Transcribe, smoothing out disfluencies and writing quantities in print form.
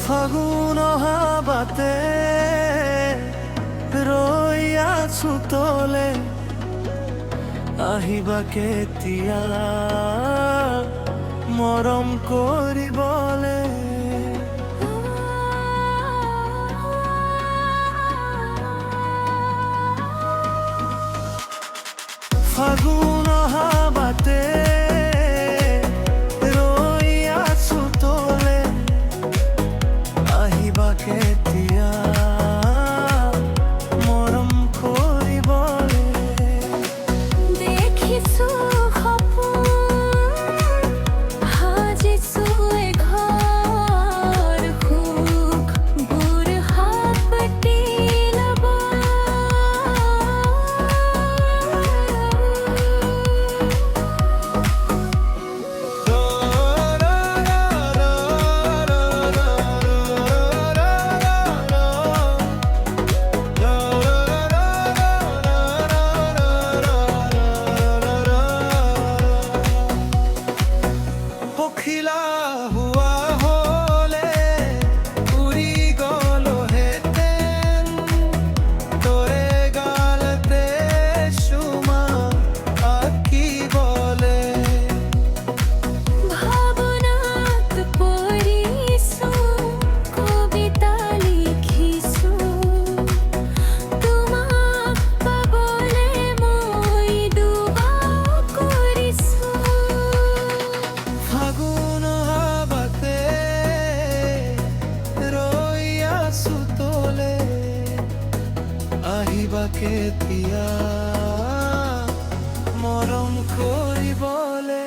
ফাগুন হাবাতে রইয়াছু তলে আহিবা কেতিয়া মরম করি বলে ফাগুন হাবাতে রইয়াছু তলে আহিবা কেতিয়া মরম করি বলে দেখিছো সপোন সাজিছো এঘৰ সুখবোৰ সাৱটি ল'ব পখিলা হুয়া হলে উড়ি গল হেতেন তোরে গালতে সুমা আকি বলে ভাবনাত পৰিছো কবিতা লিখিছো তোমাক পাবলে মই দুবা কৰিছো ফাগুন হাবাতে রইয়াছু তলে আহিবা কেতিয়া মরম করি বলে